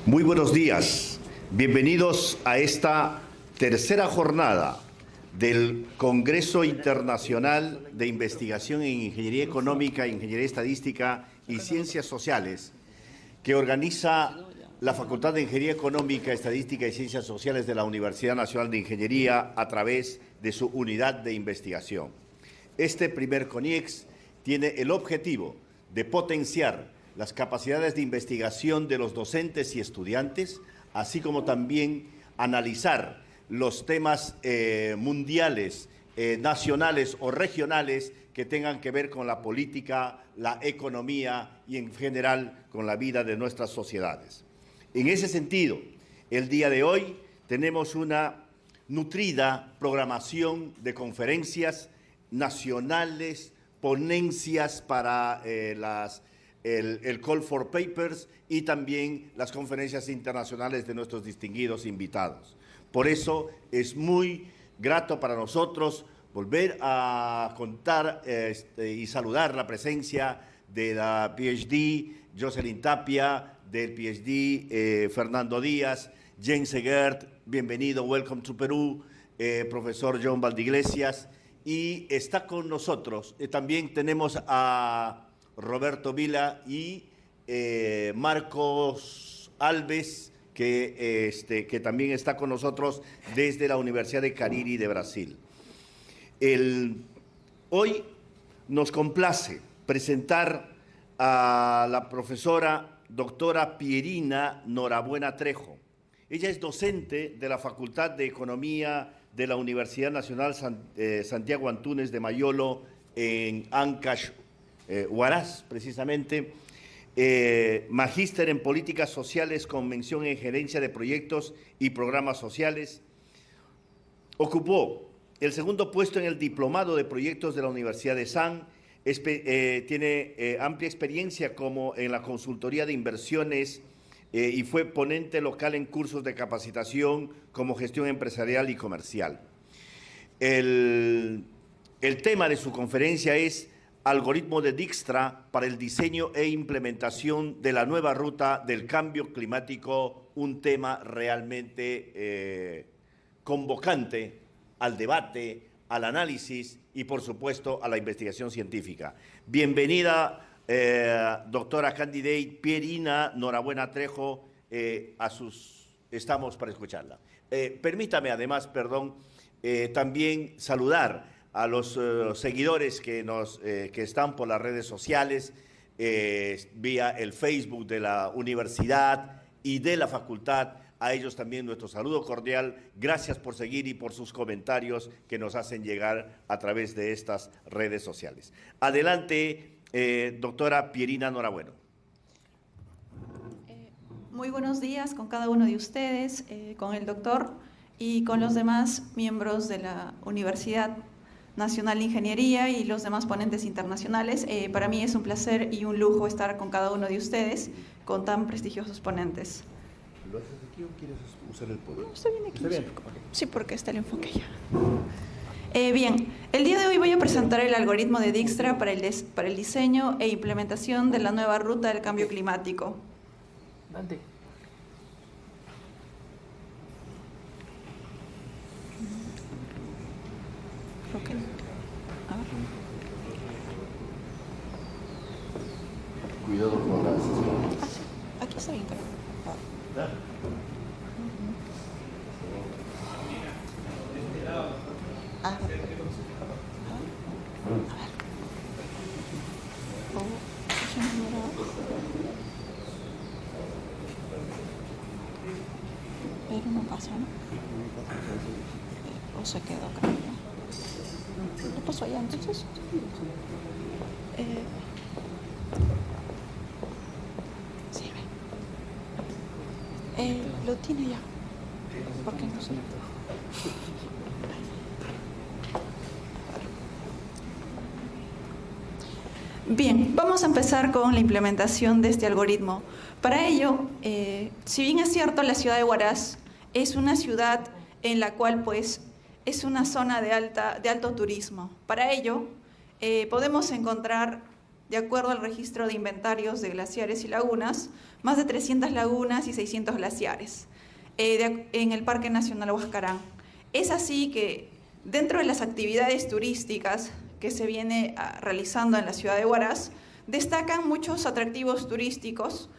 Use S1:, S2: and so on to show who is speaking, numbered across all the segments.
S1: Muy buenos días, bienvenidos a esta tercera jornada del Congreso Internacional de Investigación en Ingeniería Económica, Ingeniería Estadística y Ciencias Sociales, que organiza la Facultad de Ingeniería Económica, Estadística y Ciencias Sociales de la Universidad Nacional de Ingeniería a través de su unidad de investigación. Este primer CONIEX tiene el objetivo de potenciar las capacidades de investigación de los docentes y estudiantes, así como también analizar los temas mundiales, nacionales o regionales que tengan que ver con la política, la economía y en general con la vida de nuestras sociedades. En ese sentido, el día de hoy tenemos una nutrida programación de conferencias nacionales, ponencias para el Call for Papers y también las conferencias internacionales de nuestros distinguidos invitados. Por eso es muy grato para nosotros volver a contar y saludar la presencia de la PhD Jocelyn Tapia, del PhD Fernando Díaz, James Egert, bienvenido, welcome to Perú, profesor John Valdeiglesias, y está con nosotros, también tenemos a Roberto Vila y Marcos Alves, que también está con nosotros desde la Universidad de Cariri de Brasil. Hoy nos complace presentar a la profesora doctora Pierina Norabuena Trejo. Ella es docente de la Facultad de Economía de la Universidad Nacional Santiago Antúnez de Mayolo en Ancash, Huaraz, precisamente, magíster en políticas sociales con mención en gerencia de proyectos y programas sociales. Ocupó el segundo puesto en el diplomado de proyectos de la Universidad de San. Tiene amplia experiencia como en la consultoría de inversiones y fue ponente local en cursos de capacitación como gestión empresarial y comercial. El tema de su conferencia es Algoritmo de Dijkstra para el diseño e implementación de la nueva ruta del cambio climático, un tema realmente convocante al debate, al análisis y, por supuesto, a la investigación científica. Bienvenida, doctora candidate Pierina Norabuena Trejo, estamos para escucharla. Permítame, además, también saludar a los seguidores que están por las redes sociales, vía el Facebook de la universidad y de la facultad. A ellos también nuestro saludo cordial. Gracias por seguir y por sus comentarios que nos hacen llegar a través de estas redes sociales. Adelante, doctora Pierina Norabuena.
S2: Muy buenos días con cada uno de ustedes, con el doctor y con los demás miembros de la Universidad Nacional de Ingeniería y los demás ponentes internacionales. Para mí es un placer y un lujo estar con cada uno de ustedes, con tan prestigiosos ponentes.
S1: ¿Lo haces aquí o quieres usar el poder?
S2: No, está bien aquí.
S1: ¿Está bien?
S2: Sí, porque está el enfoque ya. Bien, el día de hoy voy a presentar el algoritmo de Dijkstra para el diseño e implementación de la nueva ruta del cambio climático.
S3: Dante.
S2: Okay. A ver.
S1: Cuidado con las...
S2: Ah, sí. Aquí está bien, creo.
S1: ¿Ah?
S2: A ver. Pero no pasa, ¿no? O se quedó, creo. ¿Qué pasó allá entonces? Sí, lo tiene ya. ¿Por qué no se lo? Bien, vamos a empezar con la implementación de este algoritmo. Para ello, si bien es cierto, la ciudad de Huaraz es una ciudad en la cual pues es una zona de alto turismo. Para ello, podemos encontrar de acuerdo al registro de inventarios de glaciares y lagunas, más de 300 lagunas y 600 glaciares en el Parque Nacional Huascarán. Es así que dentro de las actividades turísticas que se viene realizando en la ciudad de Huaraz, destacan muchos atractivos turísticos,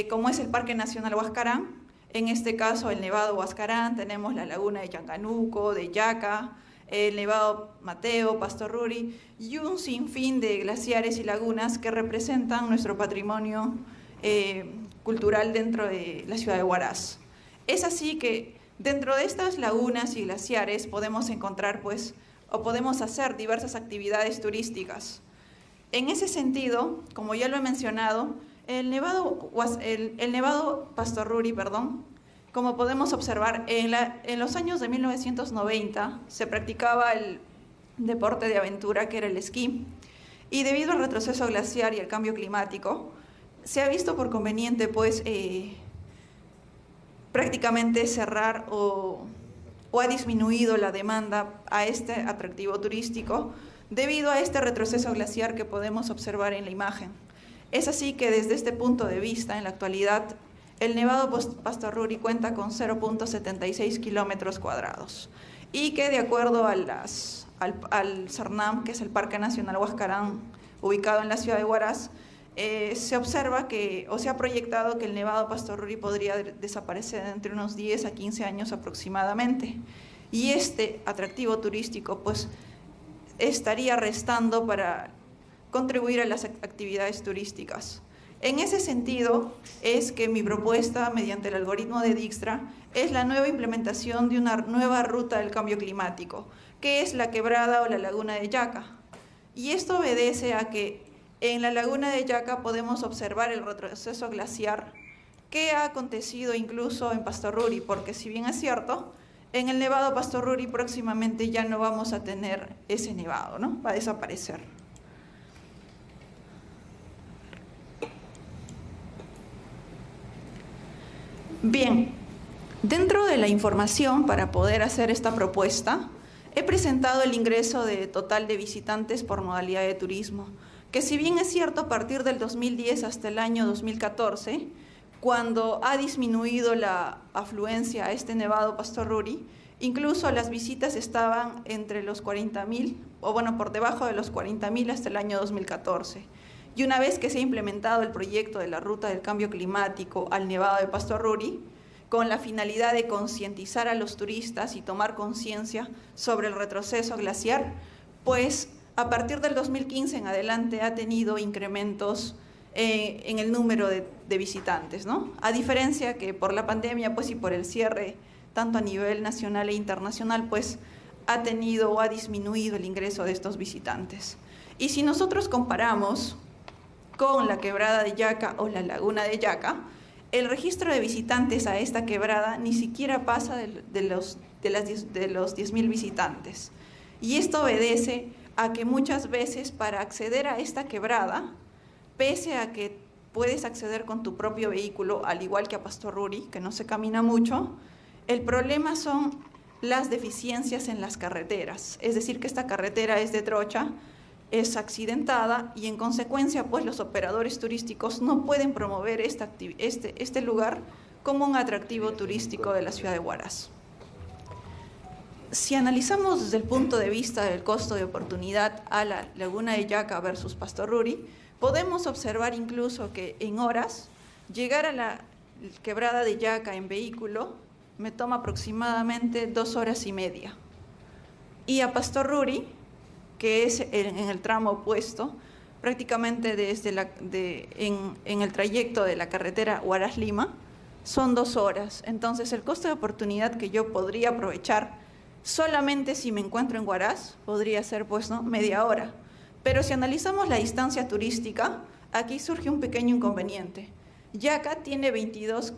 S2: como es el Parque Nacional Huascarán, en este caso el Nevado Huascarán, tenemos la laguna de Yanganuco, de Yaca, el Nevado Mateo, Pastorruri y un sinfín de glaciares y lagunas que representan nuestro patrimonio cultural dentro de la ciudad de Huaraz. Es así que dentro de estas lagunas y glaciares podemos encontrar o podemos hacer diversas actividades turísticas. En ese sentido, como ya lo he mencionado, el Nevado Pastorruri, como podemos observar, en los años de 1990 se practicaba el deporte de aventura que era el esquí, y debido al retroceso glaciar y al cambio climático, se ha visto por conveniente prácticamente cerrar o ha disminuido la demanda a este atractivo turístico debido a este retroceso glaciar que podemos observar en la imagen. Es así que desde este punto de vista, en la actualidad, el Nevado Pastorruri cuenta con 0.76 kilómetros cuadrados y que de acuerdo al CERNAM, que es el Parque Nacional Huascarán, ubicado en la ciudad de Huaraz, se observa se ha proyectado que el Nevado Pastorruri podría desaparecer entre unos 10 a 15 años aproximadamente. Y este atractivo turístico estaría restando para contribuir a las actividades turísticas. En ese sentido es que mi propuesta, mediante el algoritmo de Dijkstra, es la nueva implementación de una nueva ruta del cambio climático, que es la quebrada o la laguna de Yaca. Y esto obedece a que en la laguna de Yaca podemos observar el retroceso glaciar que ha acontecido incluso en Pastorruri, porque si bien es cierto, en el Nevado Pastorruri próximamente ya no vamos a tener ese nevado, ¿no? Va a desaparecer. Bien, dentro de la información para poder hacer esta propuesta, he presentado el ingreso total de visitantes por modalidad de turismo, que si bien es cierto, a partir del 2010 hasta el año 2014, cuando ha disminuido la afluencia a este Nevado Pastorruri, incluso las visitas estaban entre los 40.000, por debajo de los 40.000 hasta el año 2014. Y una vez que se ha implementado el proyecto de la Ruta del Cambio Climático al Nevado de Pastorruri, con la finalidad de concientizar a los turistas y tomar conciencia sobre el retroceso glaciar, a partir del 2015 en adelante ha tenido incrementos en el número de visitantes, ¿no? A diferencia que por la pandemia y por el cierre tanto a nivel nacional e internacional, ha disminuido el ingreso de estos visitantes. Y si nosotros comparamos con la quebrada de Yaca o la laguna de Yaca, el registro de visitantes a esta quebrada ni siquiera pasa de los 10.000 visitantes. Y esto obedece a que muchas veces para acceder a esta quebrada, pese a que puedes acceder con tu propio vehículo, al igual que a Pastorruri, que no se camina mucho, el problema son las deficiencias en las carreteras. Es decir, que esta carretera es de trocha, es accidentada y en consecuencia los operadores turísticos no pueden promover este lugar como un atractivo turístico de la ciudad de Huaraz. Si analizamos desde el punto de vista del costo de oportunidad a la laguna de Yaca versus Pastorruri, podemos observar incluso que en horas llegar a la quebrada de Yaca en vehículo me toma aproximadamente 2 horas y media. Y a Pastorruri, que es en el tramo opuesto, prácticamente en el trayecto de la carretera Huaraz-Lima, son 2 horas. Entonces, el costo de oportunidad que yo podría aprovechar solamente si me encuentro en Huaraz podría ser media hora. Pero si analizamos la distancia turística, aquí surge un pequeño inconveniente. Yaca tiene 22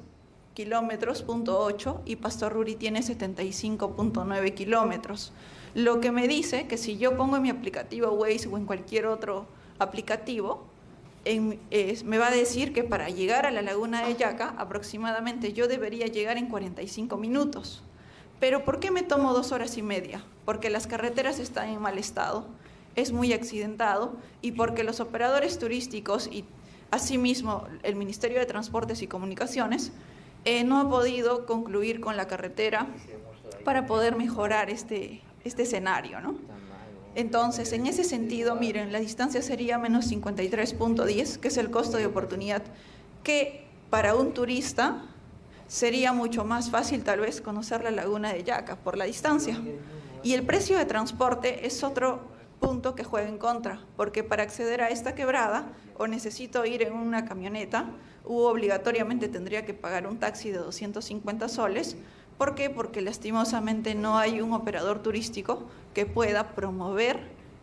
S2: kilómetros, .8, y Pastorruri tiene 75.9 kilómetros. Lo que me dice que si yo pongo en mi aplicativo Waze o en cualquier otro aplicativo, me va a decir que para llegar a la laguna de Yaca aproximadamente yo debería llegar en 45 minutos. Pero ¿por qué me tomo 2 horas y media? Porque las carreteras están en mal estado. es muy accidentado y porque los operadores turísticos y asimismo el Ministerio de Transportes y Comunicaciones no ha podido concluir con la carretera para poder mejorar este escenario, ¿no? Entonces, en ese sentido, miren, la distancia sería menos 53.10, que es el costo de oportunidad, que para un turista sería mucho más fácil tal vez conocer la laguna de Yaca por la distancia. Y el precio de transporte es otro punto que juega en contra, porque para acceder a esta quebrada o necesito ir en una camioneta u obligatoriamente tendría que pagar un taxi de 250 soles. ¿Por qué? Porque lastimosamente no hay un operador turístico que pueda promover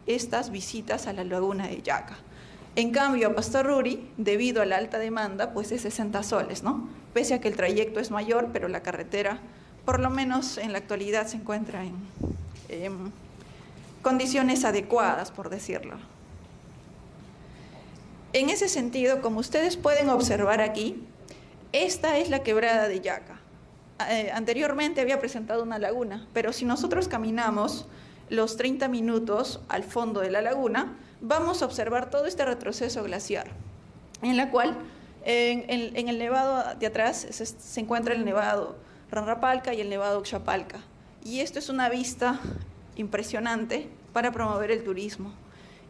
S2: estas visitas a la laguna de Yaca. En cambio, a Pastoruri, debido a la alta demanda, pues es 60 soles, ¿no? Pese a que el trayecto es mayor, pero la carretera, por lo menos en la actualidad, se encuentra en condiciones adecuadas, por decirlo. En ese sentido, como ustedes pueden observar aquí, esta es la quebrada de Yaca. Anteriormente había presentado una laguna, pero si nosotros caminamos los 30 minutos al fondo de la laguna, vamos a observar todo este retroceso glaciar, en la cual en el nevado de atrás se encuentra el nevado Ranrapalca y el nevado Uxapalca. Y esto es una vista impresionante para promover el turismo.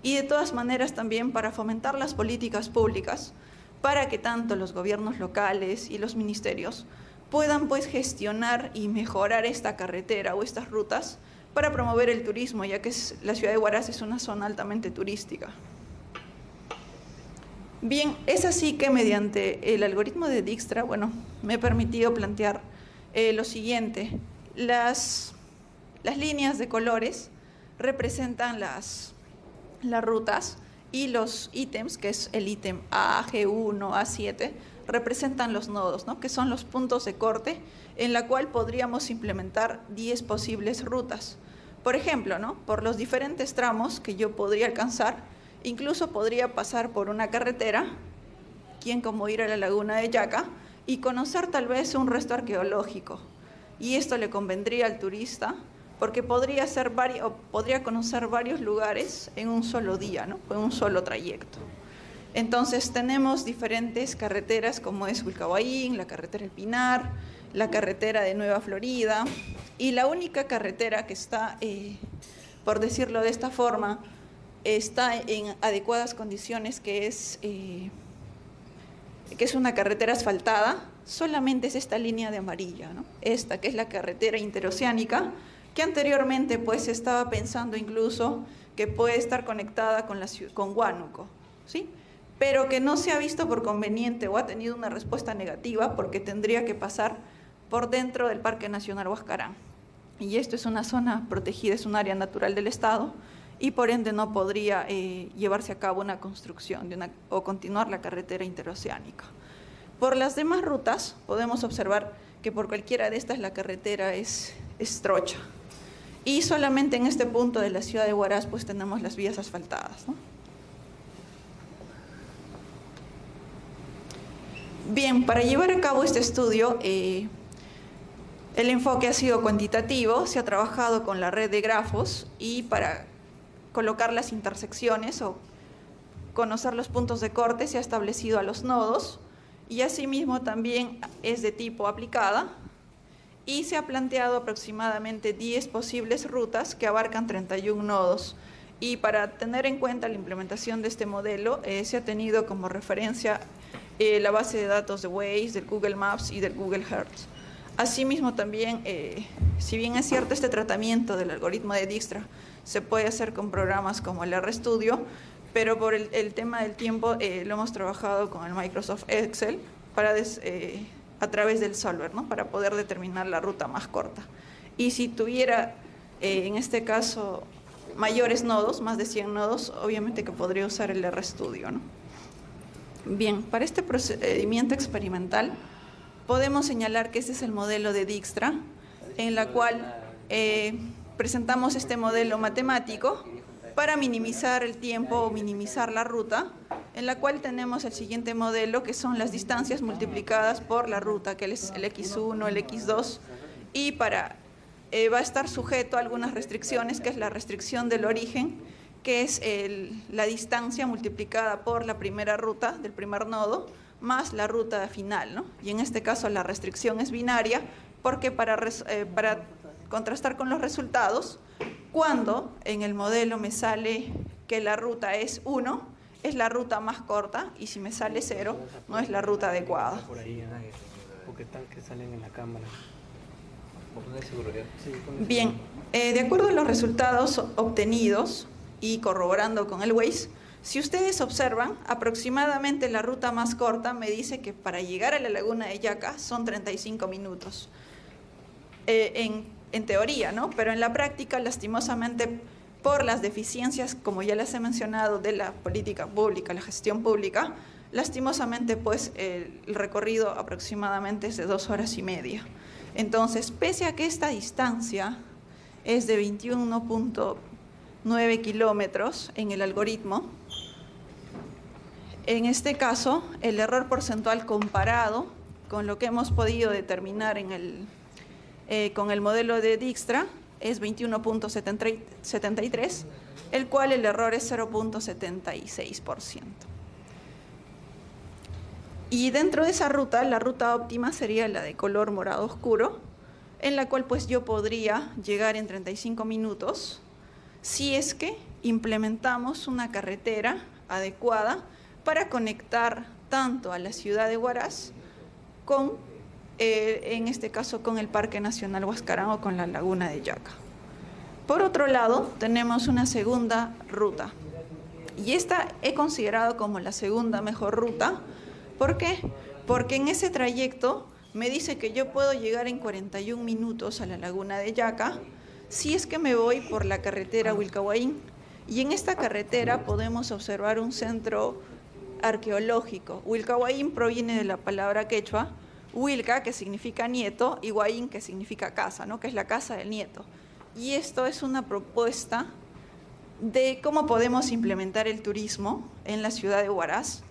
S2: Y de todas maneras también para fomentar las políticas públicas, para que tanto los gobiernos locales y los ministerios puedan pues gestionar y mejorar esta carretera o estas rutas para promover el turismo, ya que la ciudad de Huaraz es una zona altamente turística. Bien, es así que mediante el algoritmo de Dijkstra, bueno, me he permitido plantear lo siguiente. Las líneas de colores representan las rutas y los ítems, que es el ítem A, G1, A7, representan los nodos, ¿no? Que son los puntos de corte en la cual podríamos implementar 10 posibles rutas. Por ejemplo, ¿no? Por los diferentes tramos que yo podría alcanzar, incluso podría pasar por una carretera, como ir a la laguna de Yaca, y conocer tal vez un resto arqueológico. Y esto le convendría al turista, porque podría conocer varios lugares en un solo día, ¿no? En un solo trayecto. Entonces tenemos diferentes carreteras como es Wilcahuayín, la carretera El Pinar, la carretera de Nueva Florida, y la única carretera que está, por decirlo de esta forma, está en adecuadas condiciones, que es una carretera asfaltada, solamente es esta línea de amarilla, ¿no? Esta que es la carretera interoceánica, que anteriormente pues estaba pensando incluso que puede estar conectada con Huánuco, ¿sí? Pero que no se ha visto por conveniente o ha tenido una respuesta negativa porque tendría que pasar por dentro del Parque Nacional Huascarán. Y esto es una zona protegida, es un área natural del Estado y por ende no podría llevarse a cabo una construcción o continuar la carretera interoceánica. Por las demás rutas podemos observar que por cualquiera de estas la carretera es trocha. Y solamente en este punto de la ciudad de Huaraz pues tenemos las vías asfaltadas, ¿no? Bien, para llevar a cabo este estudio, el enfoque ha sido cuantitativo, se ha trabajado con la red de grafos y para colocar las intersecciones o conocer los puntos de corte se ha establecido a los nodos y asimismo también es de tipo aplicada y se ha planteado aproximadamente 10 posibles rutas que abarcan 31 nodos. Y para tener en cuenta la implementación de este modelo se ha tenido como referencia la base de datos de Waze, del Google Maps y del Google Earth. Asimismo también, si bien es cierto este tratamiento del algoritmo de Dijkstra se puede hacer con programas como el RStudio, pero por el tema del tiempo lo hemos trabajado con el Microsoft Excel a través del solver, ¿no? Para poder determinar la ruta más corta. Y si tuviera, en este caso, mayores nodos, más de 100 nodos, obviamente que podría usar el RStudio, ¿no? Bien, para este procedimiento experimental podemos señalar que este es el modelo de Dijkstra, en la cual presentamos este modelo matemático para minimizar el tiempo o minimizar la ruta, en la cual tenemos el siguiente modelo, que son las distancias multiplicadas por la ruta, que es el X1, el X2, y va a estar sujeto a algunas restricciones, que es la restricción del origen, que es la distancia multiplicada por la primera ruta del primer nodo, más la ruta final, ¿no? Y en este caso la restricción es binaria, porque para contrastar con los resultados, cuando en el modelo me sale que la ruta es 1, es la ruta más corta, y si me sale 0, no es la ruta adecuada.
S3: Por ahí, porque tal que salen en la cámara.
S2: Bien, de acuerdo a los resultados obtenidos y corroborando con el Waze, si ustedes observan, aproximadamente la ruta más corta me dice que para llegar a la laguna de Yaca son 35 minutos. En teoría, ¿no? Pero en la práctica, lastimosamente, por las deficiencias, como ya les he mencionado, de la política pública, la gestión pública, lastimosamente, pues, el recorrido aproximadamente es de 2 horas y media. Entonces, pese a que esta distancia es de 21.9 kilómetros en el algoritmo, en este caso, el error porcentual comparado con lo que hemos podido determinar con el modelo de Dijkstra es 21.73, el cual el error es 0.76%. Y dentro de esa ruta, la ruta óptima sería la de color morado oscuro, en la cual pues yo podría llegar en 35 minutos si es que implementamos una carretera adecuada para conectar tanto a la ciudad de Huaraz con, en este caso, con el Parque Nacional Huascarán o con la Laguna de Yaca. Por otro lado, tenemos una segunda ruta, y esta he considerado como la segunda mejor ruta. ¿Por qué? Porque en ese trayecto me dice que yo puedo llegar en 41 minutos a la Laguna de Yaca si es que me voy por la carretera Huilcahuaín. Y en esta carretera podemos observar un centro arqueológico. Huilcahuaín proviene de la palabra quechua, Huilca, que significa nieto, y Huaín, que significa casa, ¿no? Que es la casa del nieto. Y esto es una propuesta de cómo podemos implementar el turismo en la ciudad de Huaraz.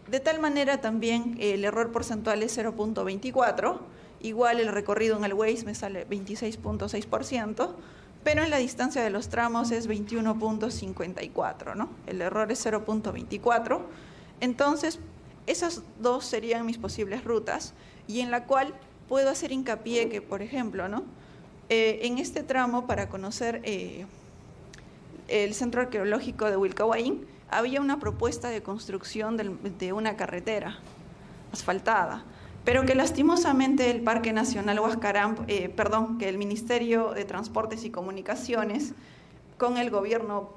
S2: De tal manera también el error porcentual es 0.24, igual el recorrido en el Waze me sale 26.6%, pero en la distancia de los tramos es 21.54, ¿no? El error es 0.24. Entonces, esas dos serían mis posibles rutas, y en la cual puedo hacer hincapié que, por ejemplo, ¿no? En este tramo, para conocer el centro arqueológico de Huilcahuaín, había una propuesta de construcción de una carretera asfaltada, pero que lastimosamente el Parque Nacional Huascarán, que el Ministerio de Transportes y Comunicaciones, con el gobierno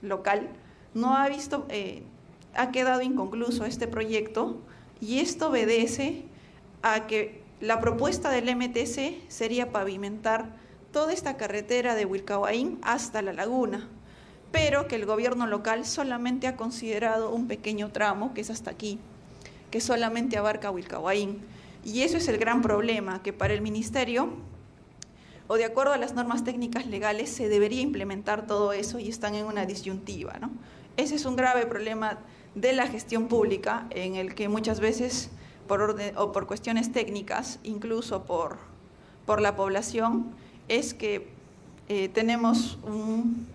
S2: local, no ha visto, ha quedado inconcluso este proyecto, y esto obedece a que la propuesta del MTC sería pavimentar toda esta carretera de Huilcahuaín hasta la laguna, pero que el gobierno local solamente ha considerado un pequeño tramo, que es hasta aquí, que solamente abarca Huilcahuaín. Y eso es el gran problema, que para el ministerio, o de acuerdo a las normas técnicas legales, se debería implementar todo eso, y están en una disyuntiva, ¿no? Ese es un grave problema de la gestión pública, en el que muchas veces, por cuestiones técnicas, incluso por la población, es que tenemos un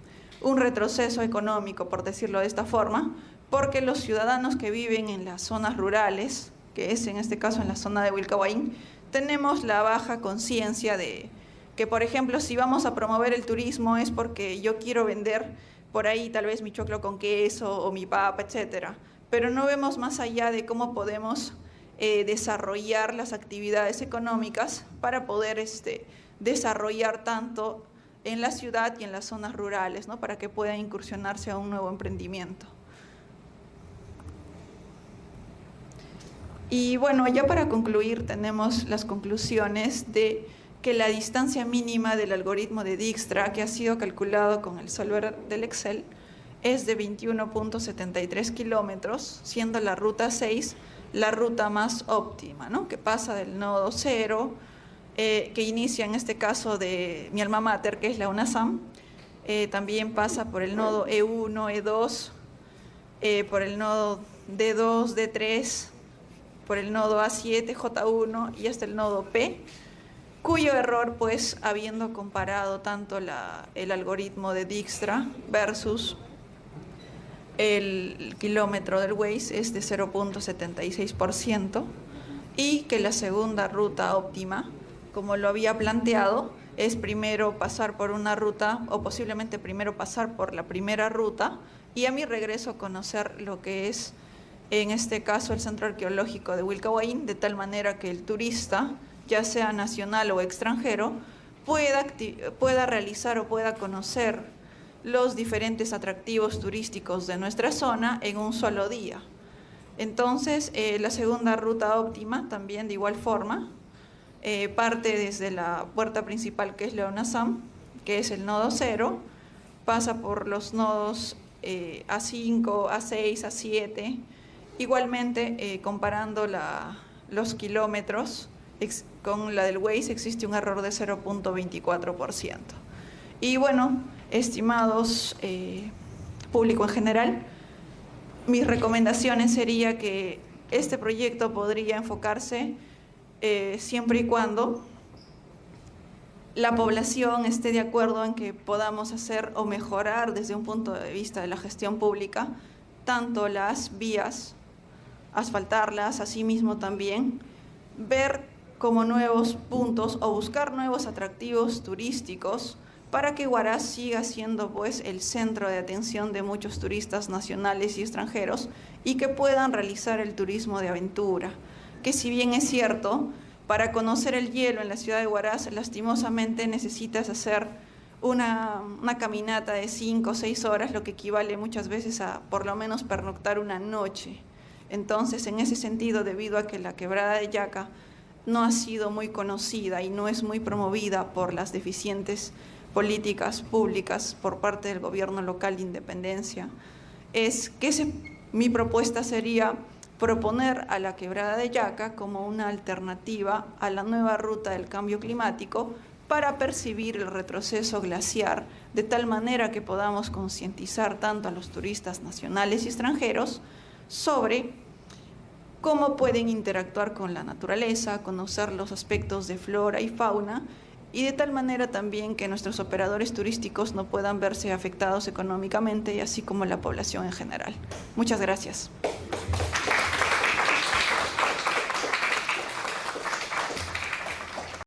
S2: retroceso económico, por decirlo de esta forma, porque los ciudadanos que viven en las zonas rurales, que es en este caso en la zona de Huilcahuaín, tenemos la baja conciencia de que, por ejemplo, si vamos a promover el turismo es porque yo quiero vender por ahí tal vez mi choclo con queso o mi papa, etcétera, pero no vemos más allá de cómo podemos desarrollar las actividades económicas para poder desarrollar tanto en la ciudad y en las zonas rurales, ¿no? Para que puedan incursionarse a un nuevo emprendimiento. Y bueno, ya para concluir, tenemos las conclusiones de que la distancia mínima del algoritmo de Dijkstra, que ha sido calculado con el solver del Excel, es de 21.73 kilómetros, siendo la ruta 6 la ruta más óptima, ¿no? Que pasa del nodo 0, que inicia en este caso de mi alma mater, que es la UNASAM, también pasa por el nodo E1, E2, por el nodo D2, D3, por el nodo A7, J1 y hasta el nodo P, cuyo error, pues, habiendo comparado tanto el algoritmo de Dijkstra versus el kilómetro del Waze es de 0.76% y que la segunda ruta óptima, como lo había planteado, es primero pasar por una ruta o posiblemente primero pasar por la primera ruta y a mi regreso conocer lo que es, en este caso, el Centro Arqueológico de Wilcahuayín, de tal manera que el turista, ya sea nacional o extranjero, pueda realizar o pueda conocer los diferentes atractivos turísticos de nuestra zona en un solo día. Entonces, la segunda ruta óptima también de igual forma, parte desde la puerta principal, que es Leonasam, que es el nodo 0, pasa por los nodos A5, A6, A7. Igualmente, comparando los kilómetros con la del Waze, existe un error de 0.24%. Y bueno, estimados público en general, mis recomendaciones sería que este proyecto podría enfocarse siempre y cuando la población esté de acuerdo en que podamos hacer o mejorar desde un punto de vista de la gestión pública tanto las vías, asfaltarlas, asimismo también ver como nuevos puntos o buscar nuevos atractivos turísticos para que Huaraz siga siendo pues el centro de atención de muchos turistas nacionales y extranjeros y que puedan realizar el turismo de aventura, que si bien es cierto, para conocer el hielo en la ciudad de Huaraz, lastimosamente necesitas hacer una caminata de 5 o 6 horas, lo que equivale muchas veces a por lo menos pernoctar una noche. Entonces, en ese sentido, debido a que la quebrada de Yaca no ha sido muy conocida y no es muy promovida por las deficientes políticas públicas por parte del gobierno local de Independencia, mi propuesta sería proponer a la quebrada de Yaca como una alternativa a la nueva ruta del cambio climático para percibir el retroceso glaciar, de tal manera que podamos concientizar tanto a los turistas nacionales y extranjeros sobre cómo pueden interactuar con la naturaleza, conocer los aspectos de flora y fauna, y de tal manera también que nuestros operadores turísticos no puedan verse afectados económicamente, y así como la población en general. Muchas gracias.